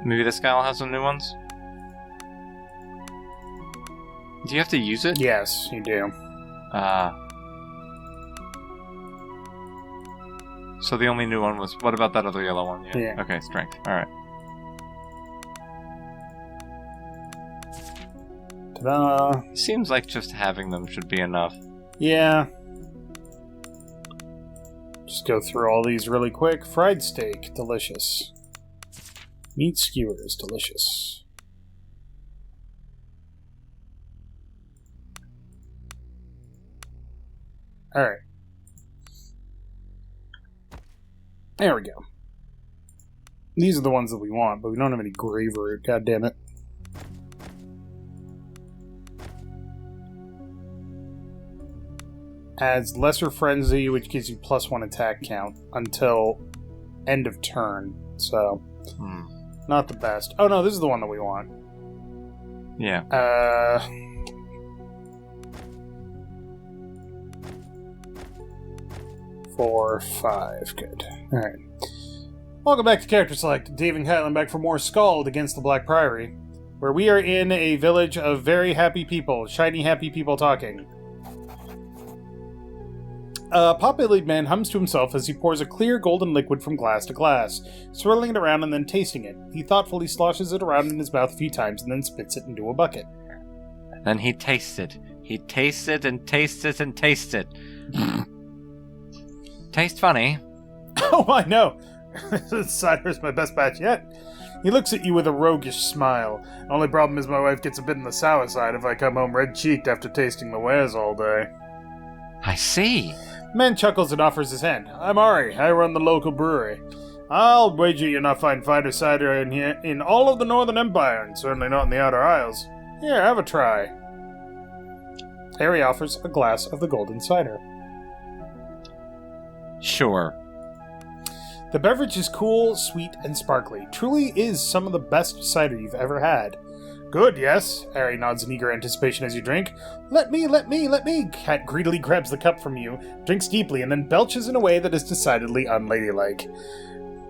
Maybe this guy will have some new ones? Do you have to use it? Yes, you do. So the only new one was... What about that other yellow one? Yeah. Okay, strength. Alright. Ta-da! Seems like just having them should be enough. Yeah. Just go through all these really quick. Fried steak, delicious. Meat skewers, delicious. Alright. There we go. These are the ones that we want, but we don't have any grave root, god damn it. Adds Lesser Frenzy, which gives you +1 attack count until end of turn. So, not the best. Oh no, this is the one that we want. Yeah. 4, 5. Good. Alright. Welcome back to Character Select. Dave and Kylen back for more Skald against the Black Priory, where we are in a village of very happy people. Shiny happy people talking. A pot-bellied man hums to himself as he pours a clear golden liquid from glass to glass, swirling it around and then tasting it. He thoughtfully sloshes it around in his mouth a few times and then spits it into a bucket. Then he tastes it. He tastes it and tastes it and tastes it. Taste funny. Oh, I know. This cider's my best batch yet. He looks at you with a roguish smile. Only problem is my wife gets a bit on the sour side if I come home red-cheeked after tasting the wares all day. I see. Man chuckles and offers his hand. I'm Ari. I run the local brewery. I'll wager you'll not find finer cider in here in all of the Northern Empire, and certainly not in the Outer Isles. Here, have a try. Harry offers a glass of the golden cider. Sure. The beverage is cool, sweet, and sparkly. Truly is some of the best cider you've ever had. Good, yes. Harry nods in eager anticipation as you drink. Let me. Cat greedily grabs the cup from you, drinks deeply, and then belches in a way that is decidedly unladylike.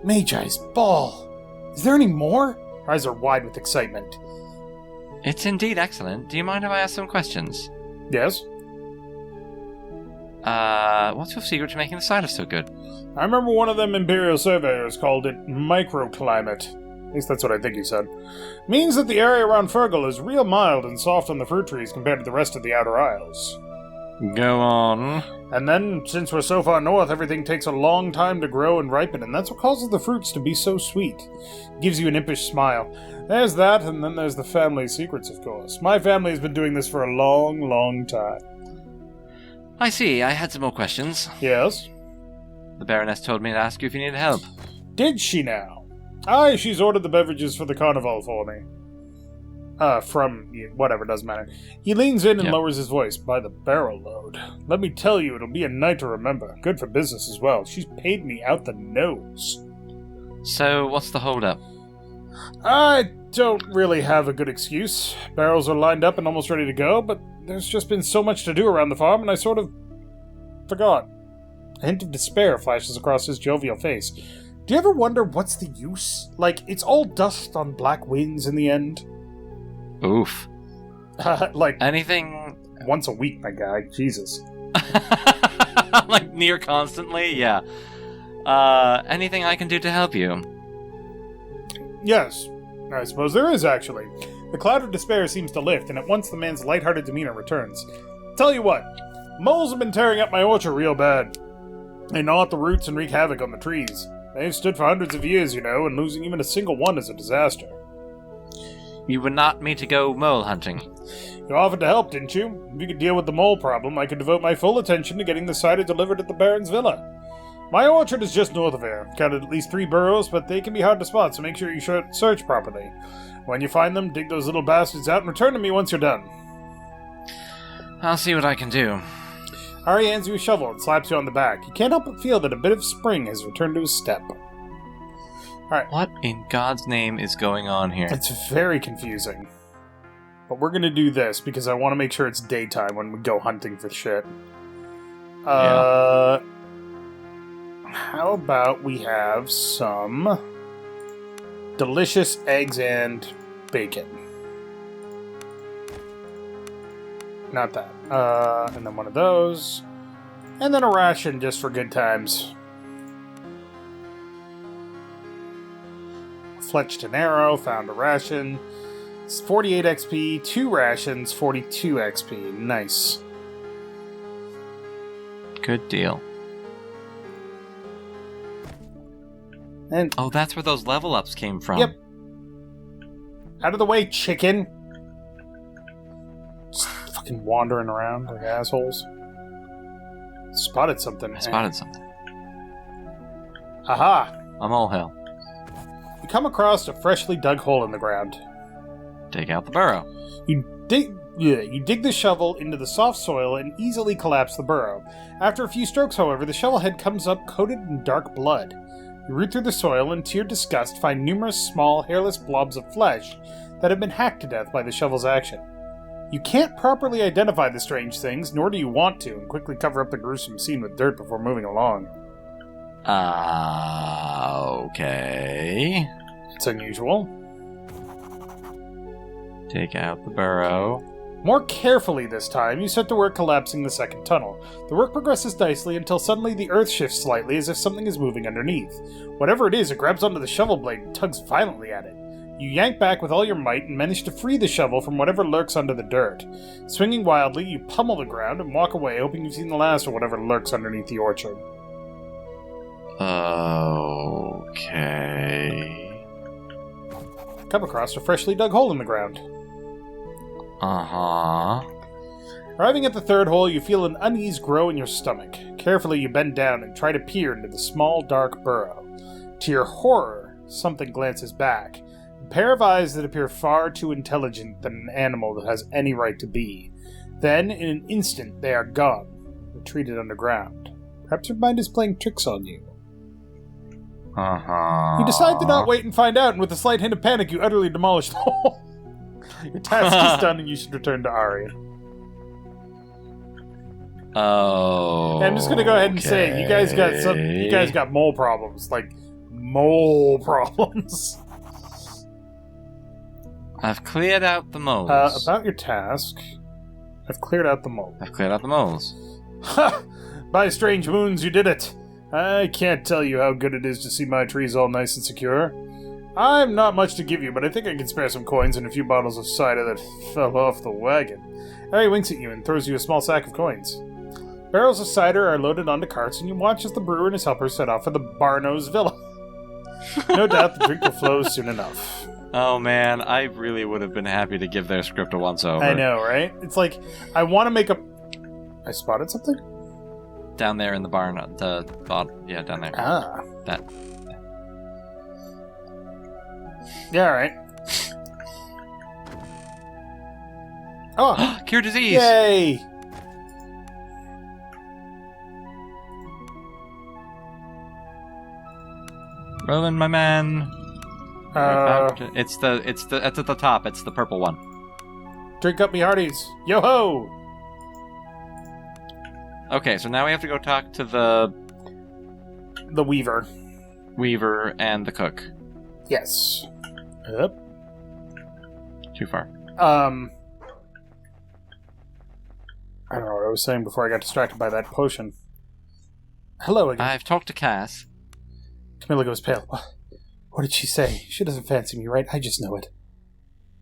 Magi's ball. Is there any more? Her eyes are wide with excitement. It's indeed excellent. Do you mind if I ask some questions? Yes? What's your secret to making the cider so good? I remember one of them Imperial surveyors called it microclimate. At least that's what I think he said. Means that the area around Fergal is real mild and soft on the fruit trees compared to the rest of the Outer Isles. Go on. And then, since we're so far north, everything takes a long time to grow and ripen, and that's what causes the fruits to be so sweet. Gives you an impish smile. There's that, and then there's the family secrets, of course. My family has been doing this for a long, long time. I see. I had some more questions. Yes? The Baroness told me to ask you if you needed help. Did she now? Aye, she's ordered the beverages for the carnival for me. Whatever, doesn't matter. He leans in and lowers his voice. By the barrel load. Let me tell you, it'll be a night to remember. Good for business as well. She's paid me out the nose. So, what's the hold-up? I don't really have a good excuse. Barrels are lined up and almost ready to go, but there's just been so much to do around the farm, and I sort of forgot. A hint of despair flashes across his jovial face. Do you ever wonder what's the use? Like, it's all dust on black winds in the end. Oof. Like, anything... Once a week, my guy. Jesus. Like, near constantly? Yeah. Anything I can do to help you? Yes. I suppose there is, actually. The cloud of despair seems to lift, and at once the man's lighthearted demeanor returns. Tell you what. Moles have been tearing up my orchard real bad. They gnaw at the roots and wreak havoc on the trees. They've stood for hundreds of years, you know, and losing even a single one is a disaster. You would not me to go mole hunting. You offered to help, didn't you? If you could deal with the mole problem, I could devote my full attention to getting the cider delivered at the Baron's villa. My orchard is just north of here. Counted at least 3 burrows, but they can be hard to spot, so make sure you search properly. When you find them, dig those little bastards out and return to me once you're done. I'll see what I can do. Ari hands you a shovel and slaps you on the back. You can't help but feel that a bit of spring has returned to his step. Alright. What in God's name is going on here? It's very confusing. But we're gonna do this because I want to make sure it's daytime when we go hunting for shit. Yeah. How about we have some delicious eggs and bacon. Not that. And then one of those. And then a ration just for good times. Fletched an arrow, found a ration. It's 48 XP, 2 rations, 42 XP. Nice. Good deal. And Oh, that's where those level ups came from. Yep. Out of the way, chicken. Just fucking wandering around like assholes. Spotted something. I spotted something. Aha! A molehill. You come across a freshly dug hole in the ground. Dig out the burrow. You dig the shovel into the soft soil and easily collapse the burrow. After a few strokes, however, the shovel head comes up coated in dark blood. You root through the soil and, to your disgust, find numerous small, hairless blobs of flesh that have been hacked to death by the shovel's action. You can't properly identify the strange things, nor do you want to, and quickly cover up the gruesome scene with dirt before moving along. Okay. It's unusual. Take out the burrow. More carefully this time, you set to work collapsing the second tunnel. The work progresses nicely until suddenly the earth shifts slightly as if something is moving underneath. Whatever it is, it grabs onto the shovel blade and tugs violently at it. You yank back with all your might and manage to free the shovel from whatever lurks under the dirt. Swinging wildly, you pummel the ground and walk away, hoping you've seen the last of whatever lurks underneath the orchard. Okay. Come across a freshly dug hole in the ground. Uh-huh. Arriving at the third hole, you feel an unease grow in your stomach. Carefully, you bend down and try to peer into the small, dark burrow. To your horror, something glances back. A pair of eyes that appear far too intelligent than an animal that has any right to be. Then, in an instant, they are gone, retreated underground. Perhaps your mind is playing tricks on you. Uh-huh. You decide to not wait and find out, and with a slight hint of panic, you utterly demolish the hole. Your task is done, and you should return to Ari. Oh. I'm just gonna go ahead and say, you guys got mole problems, like mole problems. I've cleared out the moles. About your task, I've cleared out the mole. I've cleared out the moles. Ha! By strange moons, you did it. I can't tell you how good it is to see my trees all nice and secure. I'm not much to give you, but I think I can spare some coins and a few bottles of cider that fell off the wagon. Harry winks at you and throws you a small sack of coins. Barrels of cider are loaded onto carts, and you watch as the brewer and his helpers set off for the Barnow's Villa. No doubt the drink will flow soon enough. Oh man, I really would have been happy to give their script a once-over. I know, right? It's like, I want to make a... I spotted something? Down there in the barn, yeah, down there. Ah. That. Yeah, alright. Oh! Cure disease! Yay! Roland, my man. It's at the top. It's the purple one. Drink up me hearties. Yo ho! Okay, so now we have to go talk to the Weaver. Weaver and the cook. Yes. Yep. Too far. I don't know what I was saying before I got distracted by that potion. Hello again. I've talked to Cass. Camilla goes pale. What did she say? She doesn't fancy me, right? I just know it.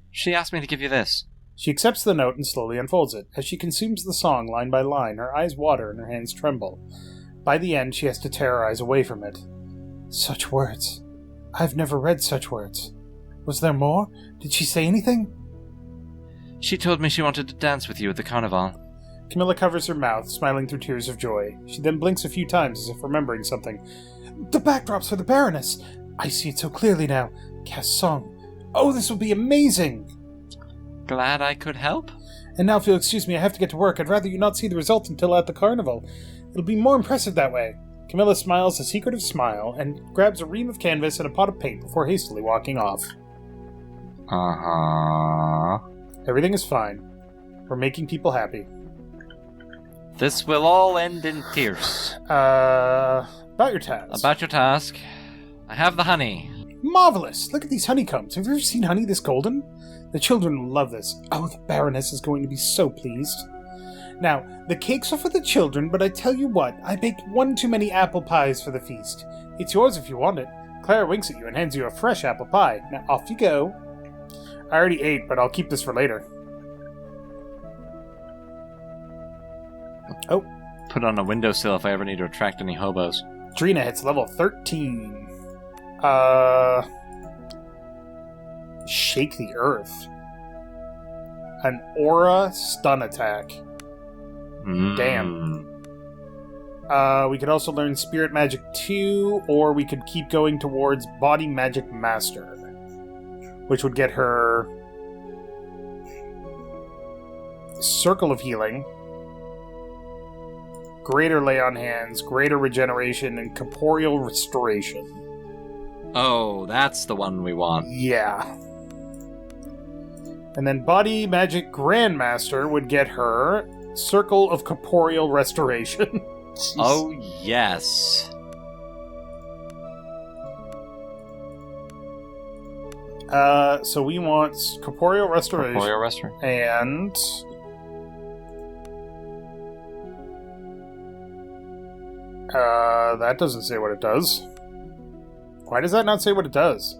She asked me to give you this. She accepts the note and slowly unfolds it. As she consumes the song line by line, her eyes water and her hands tremble. By the end, she has to tear her eyes away from it. Such words. I've never read such words. Was there more? Did she say anything? She told me she wanted to dance with you at the carnival. Camilla covers her mouth, smiling through tears of joy. She then blinks a few times as if remembering something. The backdrops for the Baroness! I see it so clearly now. Cass' song. Oh, this will be amazing! Glad I could help? And now if you'll excuse me, I have to get to work. I'd rather you not see the result until at the carnival. It'll be more impressive that way. Camilla smiles a secretive smile and grabs a ream of canvas and a pot of paint before hastily walking off. Uh-huh. Everything is fine. We're making people happy. This will all end in tears. About your task. About your task. I have the honey. Marvelous! Look at these honeycombs. Have you ever seen honey this golden? The children will love this. Oh, the Baroness is going to be so pleased. Now, the cakes are for the children, but I tell you what, I baked one too many apple pies for the feast. It's yours if you want it. Clara winks at you and hands you a fresh apple pie. Now, off you go. I already ate, but I'll keep this for later. Oh. Put on a windowsill if I ever need to attract any hobos. Drina hits level 13. Shake the earth. An aura stun attack. Damn. We could also learn Spirit Magic 2, or we could keep going towards Body Magic Master, which would get her Circle of Healing, Greater Lay on Hands, Greater Regeneration, and Corporeal Restoration. Oh, that's the one we want. Yeah. And then Body Magic Grandmaster would get her Circle of Corporeal Restoration. Oh, yes. So we want Corporeal Restoration. Corporeal Restoration. And... that doesn't say what it does. Why does that not say what it does?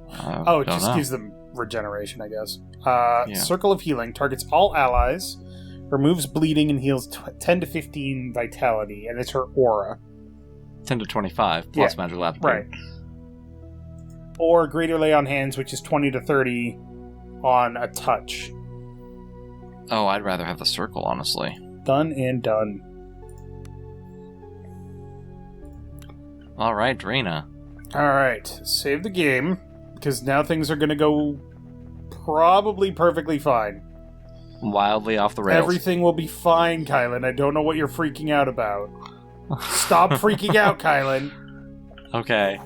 It just gives them regeneration, I guess. Circle of Healing targets all allies, removes bleeding, and heals 10 to 15 vitality, and it's her aura. 10 to 25, plus magical aptitude. Right. Or Greater Lay on Hands, which is 20 to 30 on a touch. Oh, I'd rather have the circle, honestly. Done and done. Alright, Drina. Alright, save the game, because now things are going to go probably perfectly fine. Wildly off the rails. Everything will be fine, Kylen. I don't know what you're freaking out about. Stop freaking out, Kylen. Okay.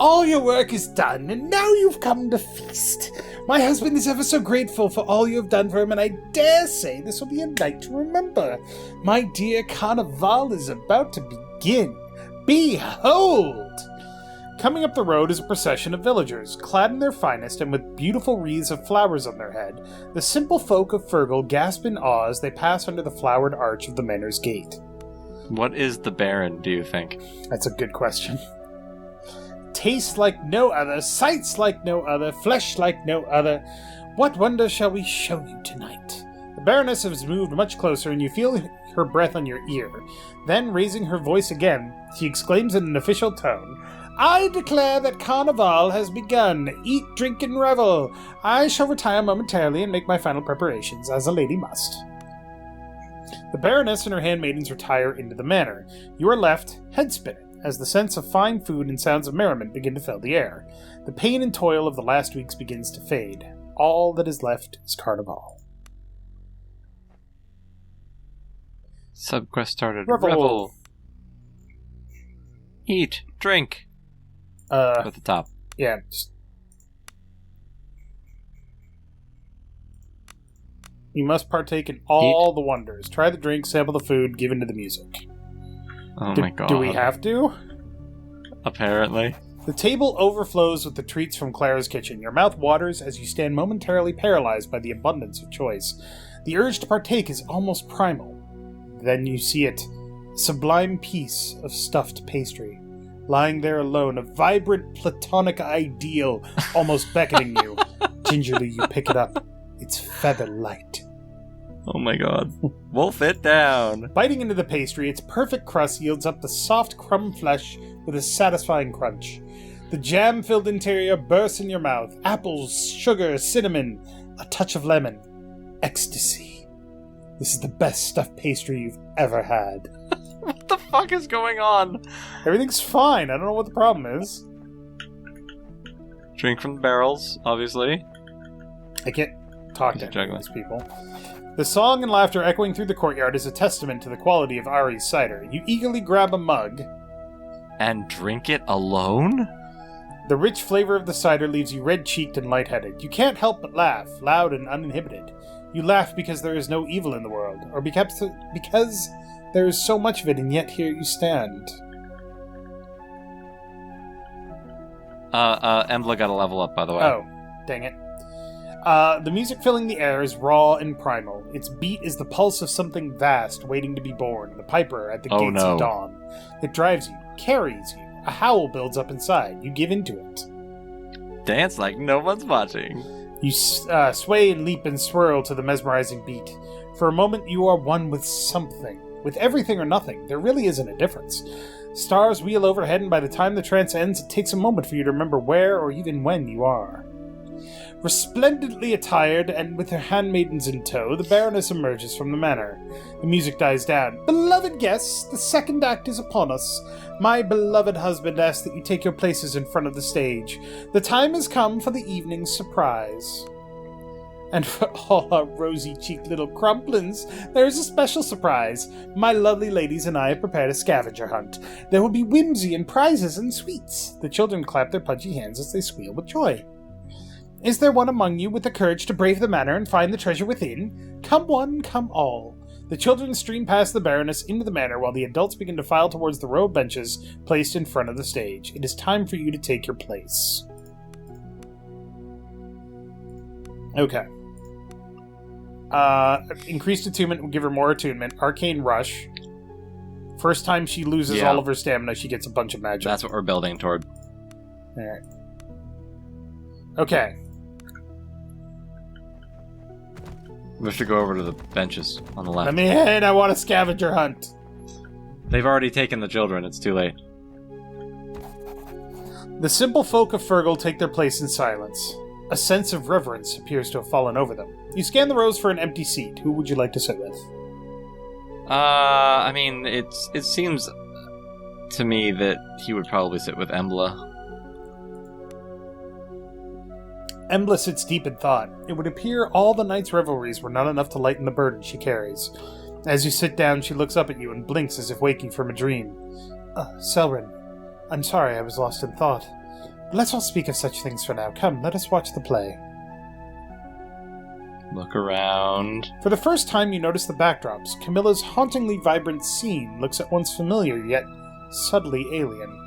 All your work is done, and now you've come to feast. My husband is ever so grateful for all you have done for him, and I dare say this will be a night to remember. My dear Carnival is about to begin. Behold! Coming up the road is a procession of villagers, clad in their finest and with beautiful wreaths of flowers on their head. The simple folk of Fergal gasp in awe as they pass under the flowered arch of the manor's gate. What is the Baron, do you think? That's a good question. Taste like no other, sights like no other, flesh like no other. What wonder shall we show you tonight? The Baroness has moved much closer, and you feel her breath on your ear. Then, raising her voice again, she exclaims in an official tone, I declare that Carnival has begun. Eat, drink, and revel. I shall retire momentarily and make my final preparations, as a lady must. The Baroness and her handmaidens retire into the manor. You are left, head spinning, as the sense of fine food and sounds of merriment begin to fill the air. The pain and toil of the last weeks begins to fade. All that is left is Carnival. Subquest started. Revel. Eat, drink. At the top. Yeah. You must partake in all the wonders. Try the drink, sample the food, give in to the music. Oh my god. Do we have to? Apparently. The table overflows with the treats from Clara's kitchen. Your mouth waters as you stand momentarily paralyzed by the abundance of choice. The urge to partake is almost primal. Then you see it. A sublime piece of stuffed pastry. Lying there alone, a vibrant platonic ideal almost beckoning you. Gingerly you pick it up. It's feather light. Oh my god. Wolf it down. Biting into the pastry, its perfect crust yields up the soft crumb flesh with a satisfying crunch. The jam-filled interior bursts in your mouth. Apples, sugar, cinnamon, a touch of lemon. Ecstasy. This is the best stuffed pastry you've ever had. What the fuck is going on? Everything's fine. I don't know what the problem is. Drink from the barrels, obviously. I can't talk to any of these people. The song and laughter echoing through the courtyard is a testament to the quality of Ari's cider. You eagerly grab a mug. And drink it alone? The rich flavor of the cider leaves you red-cheeked and lightheaded. You can't help but laugh, loud and uninhibited. You laugh because there is no evil in the world, or because there is so much of it, and yet here you stand. Embla got a level up, by the way. Oh, dang it. The music filling the air is raw and primal. Its beat is the pulse of something vast waiting to be born, the piper at the gates of dawn. It drives you, carries you. A howl builds up inside. You give into it. Dance like no one's watching. You sway and leap and swirl to the mesmerizing beat. For a moment, you are one with something. With everything or nothing, there really isn't a difference. Stars wheel overhead, and by the time the trance ends, it takes a moment for you to remember where or even when you are. Resplendently attired, and with her handmaidens in tow, the Baroness emerges from the manor. The music dies down. Beloved guests, the second act is upon us. My beloved husband asks that you take your places in front of the stage. The time has come for the evening's surprise. And for all our rosy-cheeked little crumplins, there is a special surprise. My lovely ladies and I have prepared a scavenger hunt. There will be whimsy and prizes and sweets. The children clap their pudgy hands as they squeal with joy. Is there one among you with the courage to brave the manor and find the treasure within? Come one, come all. The children stream past the Baroness into the manor while the adults begin to file towards the row of benches placed in front of the stage. It is time for you to take your place. Okay. Increased attunement will give her more attunement. Arcane Rush. First time she loses all of her stamina, she gets a bunch of magic. That's what we're building toward. Alright. Okay. We have to go over to the benches on the left. Let me in, I want a scavenger hunt. They've already taken the children, it's too late. The simple folk of Fergal take their place in silence. A sense of reverence appears to have fallen over them. You scan the rows for an empty seat. Who would you like to sit with? I mean, it seems to me that he would probably sit with Embla. Embla sits deep in thought. It would appear all the night's revelries were not enough to lighten the burden she carries. As you sit down, she looks up at you and blinks as if waking from a dream. Selrin, I'm sorry I was lost in thought. Let's all speak of such things for now. Come, let us watch the play. Look around. For the first time, you notice the backdrops. Camilla's hauntingly vibrant scene looks at once familiar, yet subtly alien.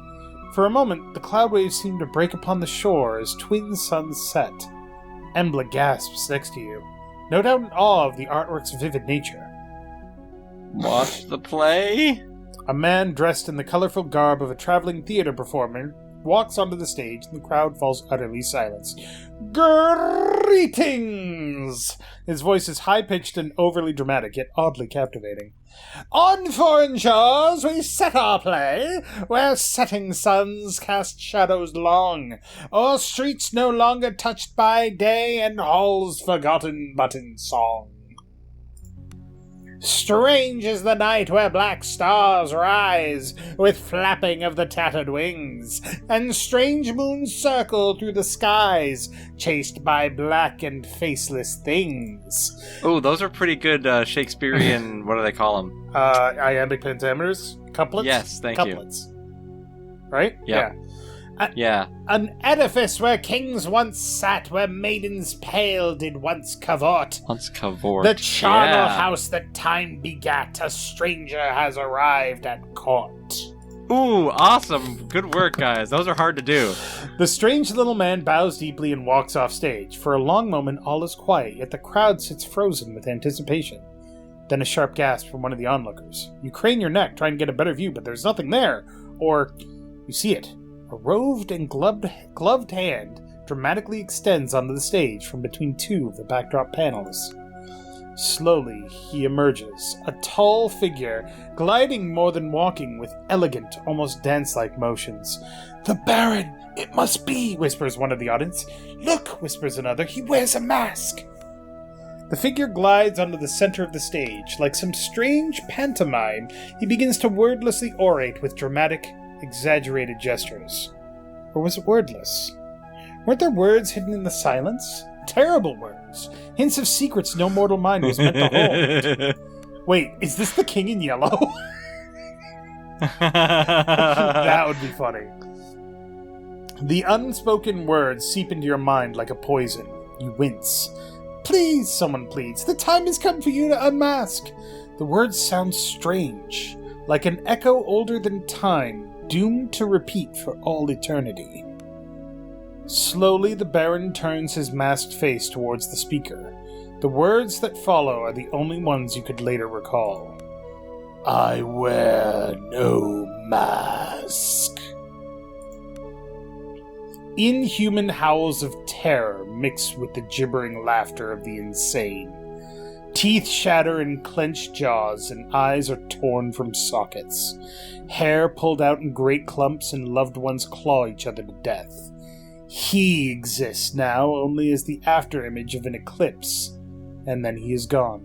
For a moment, the cloud waves seem to break upon the shore as twin suns set. Embla gasps next to you, no doubt in awe of the artwork's vivid nature. Watch the play? A man dressed in the colorful garb of a traveling theater performer walks onto the stage, and the crowd falls utterly silent. Greetings! His voice is high-pitched and overly dramatic, yet oddly captivating. On foreign shores we set our play, where setting suns cast shadows long, o'er streets no longer touched by day, and halls forgotten but in song. Strange is the night where black stars rise, with flapping of the tattered wings, and strange moons circle through the skies, chased by black and faceless things. Oh, those are pretty good Shakespearean, what do they call them? Iambic pentameters? Couplets? Yes, thank Couplets. Right? Yep. Yeah. An edifice where kings once sat, where maidens pale did once cavort. The charnel house that time begat, a stranger has arrived at court. Ooh, awesome. Good work, guys. Those are hard to do. The strange little man bows deeply and walks off stage. For a long moment, all is quiet, yet the crowd sits frozen with anticipation. Then a sharp gasp from one of the onlookers. You crane your neck, trying to get a better view, but there's nothing there. Or, you see it. A roved and gloved hand dramatically extends onto the stage from between two of the backdrop panels. Slowly, he emerges, a tall figure, gliding more than walking with elegant, almost dance-like motions. "The Baron! It must be!" whispers one of the audience. "Look!" whispers another. "He wears a mask!" The figure glides onto the center of the stage. Like some strange pantomime, he begins to wordlessly orate with dramatic, exaggerated gestures. Or was it wordless? Weren't there words hidden in the silence? Terrible words. Hints of secrets no mortal mind was meant to hold. Wait, is this the King in Yellow? That would be funny. The unspoken words seep into your mind like a poison. You wince. "Please," someone pleads, "the time has come for you to unmask." The words sound strange, like an echo older than time, doomed to repeat for all eternity. Slowly, the Baron turns his masked face towards the speaker. The words that follow are the only ones you could later recall. I wear no mask. Inhuman howls of terror mix with the gibbering laughter of the insane. Teeth shatter in clenched jaws, and eyes are torn from sockets. Hair pulled out in great clumps, and loved ones claw each other to death. He exists now only as the afterimage of an eclipse, and then he is gone.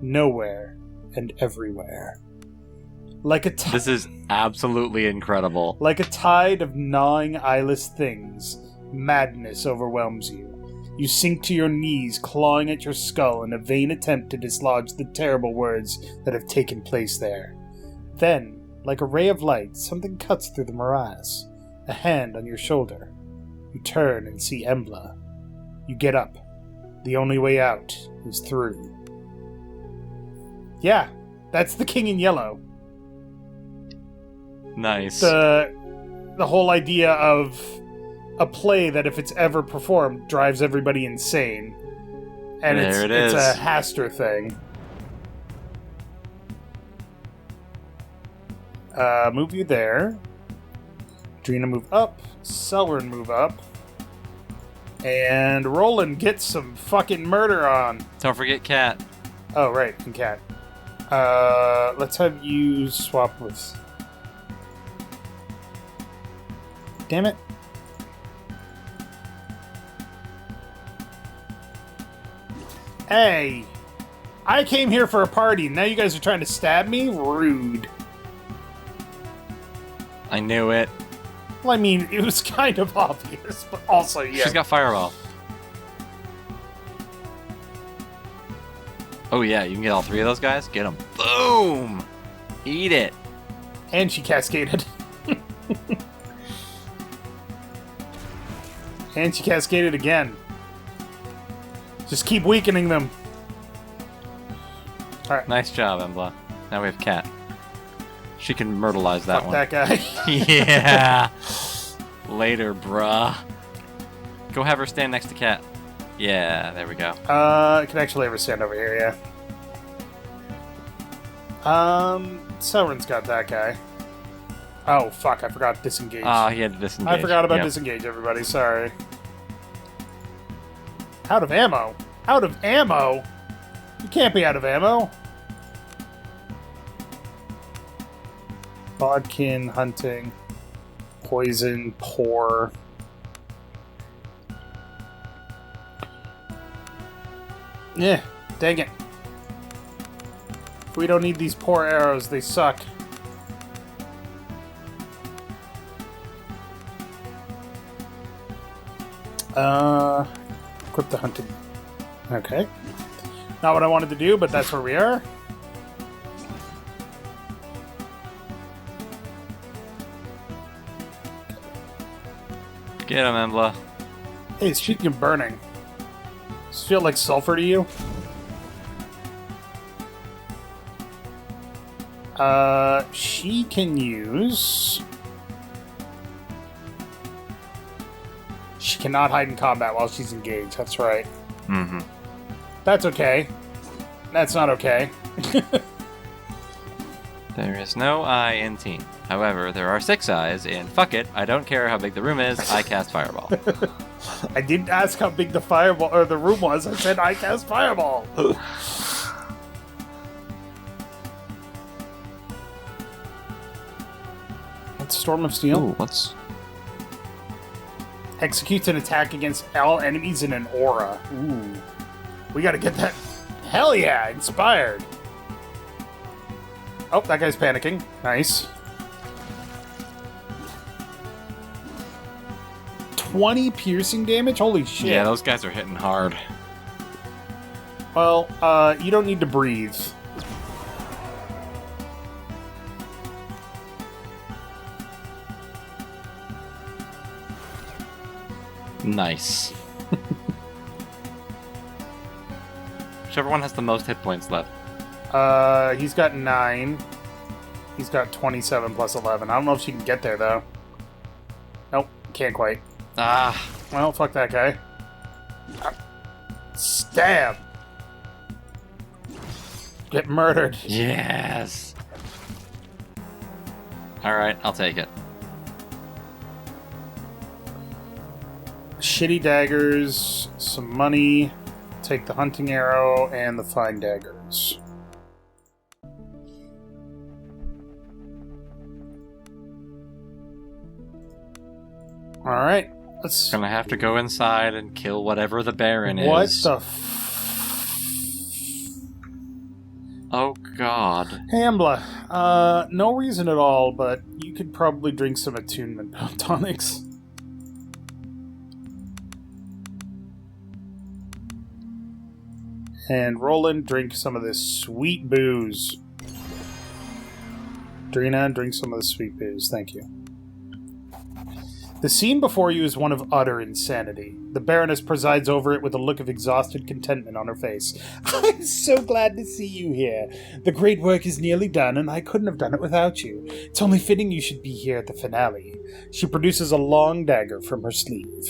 Nowhere and everywhere. This is absolutely incredible. Like a tide of gnawing eyeless things, madness overwhelms you. You sink to your knees, clawing at your skull in a vain attempt to dislodge the terrible words that have taken place there. Then, like a ray of light, something cuts through the morass. A hand on your shoulder. You turn and see Embla. You get up. The only way out is through. Yeah, that's the King in Yellow. Nice. The whole idea of a play that, if it's ever performed, drives everybody insane. And it's a Haster thing. Move you there. Drina move up. Selwyn move up. And Roland gets some fucking murder on. Don't forget Cat. Oh, right, and Cat. Let's have you swap with... Damn it. Hey! I came here for a party, now you guys are trying to stab me? Rude. I knew it. Well, I mean, it was kind of obvious, but also, yeah. She's got Fireball. Oh yeah, you can get all three of those guys? Get them. Boom! Eat it. And she cascaded. And she cascaded again. Just keep weakening them. Alright. Nice job, Embla. Now we have Cat. She can myrtleize that one. Fuck that guy. Yeah. Later, bruh. Go have her stand next to Cat. Yeah, there we go. I can actually have her stand over here, yeah. Selwyn's got that guy. Oh, fuck, I forgot disengage. Oh, he had to disengage. I forgot about disengage, everybody, sorry. Out of ammo? Out of ammo? You can't be out of ammo. Bodkin, hunting, poison, pour. Yeah, dang it. We don't need these poor arrows, they suck. Equip the hunting. Okay. Not what I wanted to do, but that's where we are. Get him, Embla. Hey, speaking of burning, does it feel like sulfur to you? She can use... She cannot hide in combat while she's engaged, that's right. Mm-hmm. That's okay. That's not okay. There is no eye in teen. However, there are 6 eyes, and fuck it, I don't care how big the room is, I cast Fireball. I didn't ask how big the fireball or the room was, I said I cast Fireball. What's Storm of Steel? Ooh, what's... Executes an attack against all enemies in an aura. Ooh. We gotta get that. Hell yeah, inspired. Oh, that guy's panicking. Nice. 20 piercing damage? Holy shit. Yeah, those guys are hitting hard. Well, you don't need to breathe. Nice. Whichever one has the most hit points left. He's got 9. He's got 27 plus 11. I don't know if she can get there, though. Nope, can't quite. Ah, Well, fuck that guy. Stab! Get murdered. Yes. Alright, I'll take it. Shitty daggers, some money, take the hunting arrow, and the fine daggers. Alright, let's... Gonna have to go inside and kill whatever the Baron is. What the Oh, God. Hey, Embla, no reason at all, but you could probably drink some attunement tonics. And Roland, drink some of this sweet booze. Drina, drink some of the sweet booze. Thank you. The scene before you is one of utter insanity. The Baroness presides over it with a look of exhausted contentment on her face. I'm so glad to see you here. The great work is nearly done, and I couldn't have done it without you. It's only fitting you should be here at the finale. She produces a long dagger from her sleeve.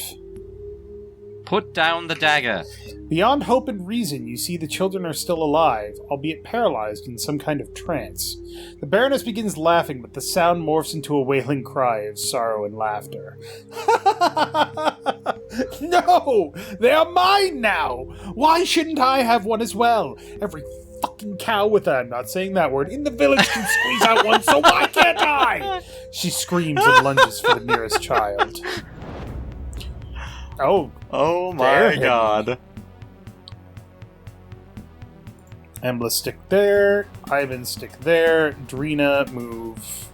Put down the dagger. Beyond hope and reason, you see the children are still alive, albeit paralyzed in some kind of trance. The Baroness begins laughing, but the sound morphs into a wailing cry of sorrow and laughter. No! They are mine now! Why shouldn't I have one as well? Every fucking cow with a, I'm not saying that word, in the village can squeeze out one, so why can't I? She screams and lunges for the nearest child. Oh my God. Embla, stick there. Ivan, stick there. Drina, move.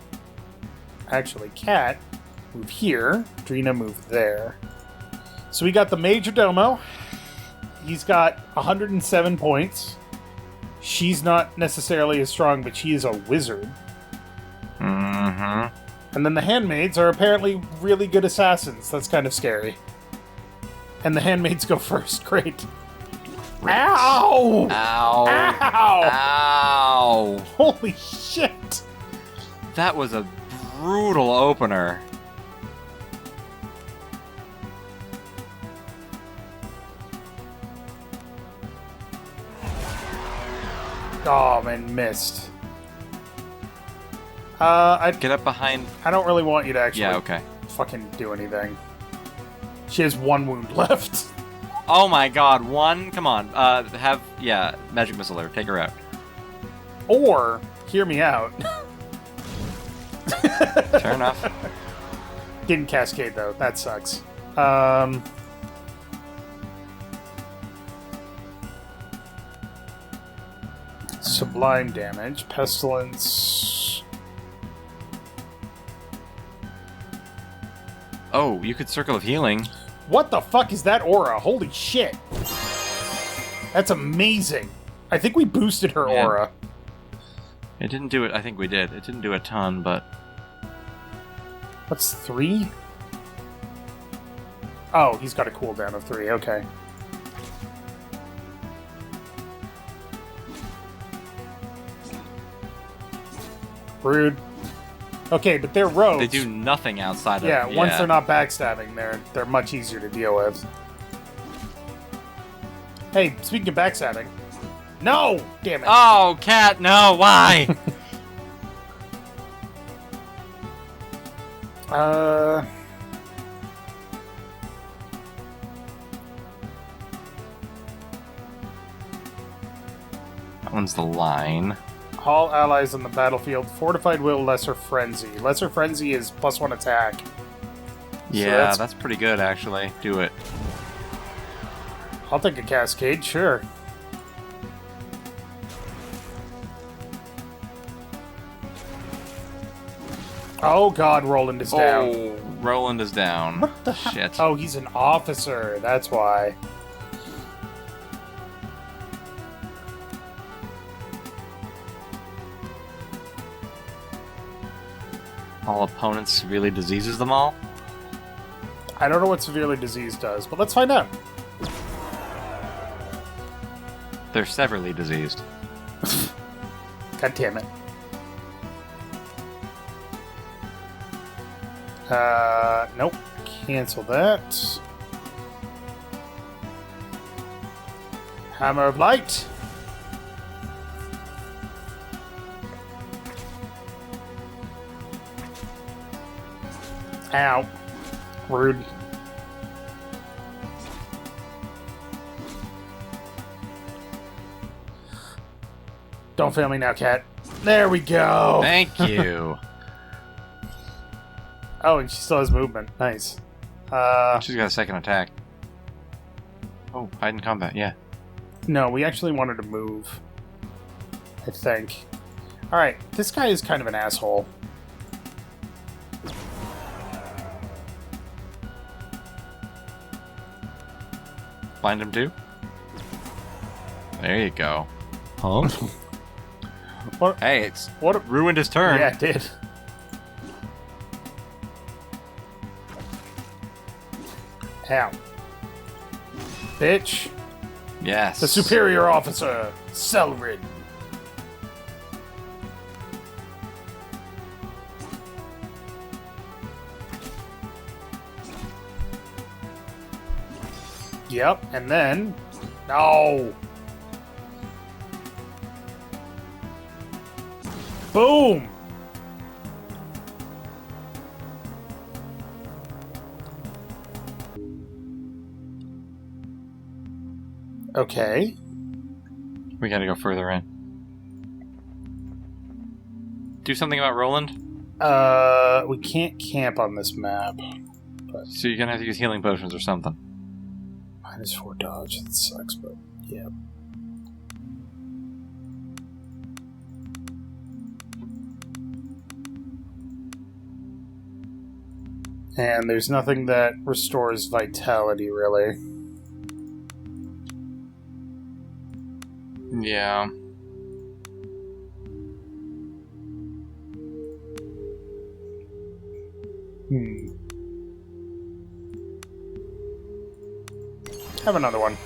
Actually, Cat, move here. Drina, move there. So we got the Major Domo. He's got 107 points. She's not necessarily as strong, but she is a wizard. Mm-hmm. And then the handmaids are apparently really good assassins. That's kind of scary. And the handmaids go first. Great. Ow! Ow! Ow! Ow! Holy shit! That was a brutal opener. Oh man, missed. I'd Get up behind. I don't really want you to actually Yeah, okay. fucking do anything. She has one wound left. Oh my God, one? Come on. Magic missile her. Take her out. Or, hear me out. Fair enough. Didn't cascade though. That sucks. Sublime damage, pestilence. Oh, you could Circle of Healing. What the fuck is that aura? Holy shit. That's amazing. I think we boosted her Yeah. aura. It didn't do it. I think we did. It didn't do a ton, but... What's 3? Oh, he's got a cooldown of 3. Okay. Rude. Okay, but they're rogues. They do nothing outside of... Yeah, once they're not backstabbing, they're much easier to deal with. Hey, speaking of backstabbing. No! Damn it. Oh, Cat, no, why? That one's the line. All allies on the battlefield. Fortified Will, Lesser Frenzy. Lesser Frenzy is +1 attack. Yeah, that's pretty good, actually. Do it. I'll take a Cascade, sure. Oh god, Roland is down. Oh, Roland is down. What the hell? Shit. Oh, he's an officer. That's why. All opponents severely diseases them all? I don't know what severely diseased does, but let's find out. They're severely diseased. God damn it. Nope. Cancel that. Hammer of Light. Ow. Rude. Don't fail me now, cat. There we go. Thank you. Oh, and she still has movement. Nice. She's got a second attack. Oh, hide in combat, yeah. No, we actually wanted to move. I think. Alright, this guy is kind of an asshole. Blind him too? There you go. Huh? What? Hey, it's What? ruined his turn. Yeah, it did. Ow. Bitch. Yes. The superior officer, Sellsword. Yep, and then... No! Boom! Okay. We gotta go further in. Do something about Roland? We can't camp on this map. But So you're gonna have to use healing potions or something. -4 dodge, that sucks, but yeah. And there's nothing that restores vitality, really. Yeah. Have another one.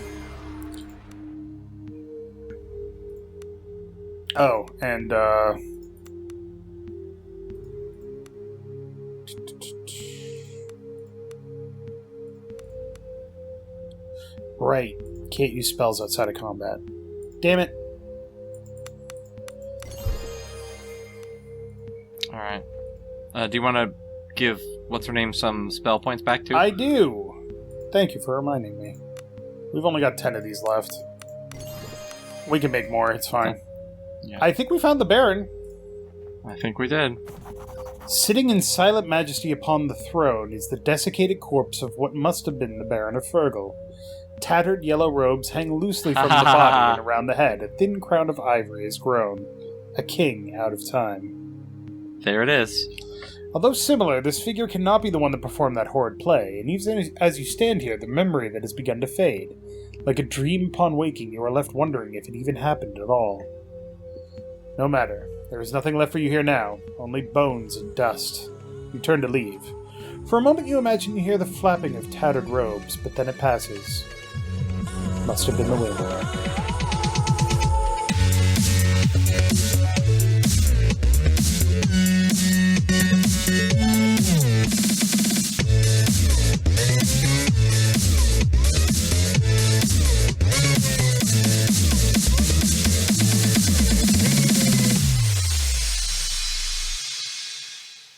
Oh, and right. Can't use spells outside of combat. Damn it. Alright. Do you want to give what's-her-name some spell points back too? I do. Thank you for reminding me. We've only got 10 of these left. We can make more, it's fine. Yeah. I think we found the Baron. I think we did. Sitting in silent majesty upon the throne is the desiccated corpse of what must have been the Baron of Fergal. Tattered yellow robes hang loosely from the body and around the head. A thin crown of ivory has grown. A king out of time. There it is. Although similar, this figure cannot be the one that performed that horrid play, and even as you stand here, the memory of it has begun to fade. Like a dream upon waking, you are left wondering if it even happened at all. No matter. There is nothing left for you here now, only bones and dust. You turn to leave. For a moment you imagine you hear the flapping of tattered robes, but then it passes. Must have been the wind.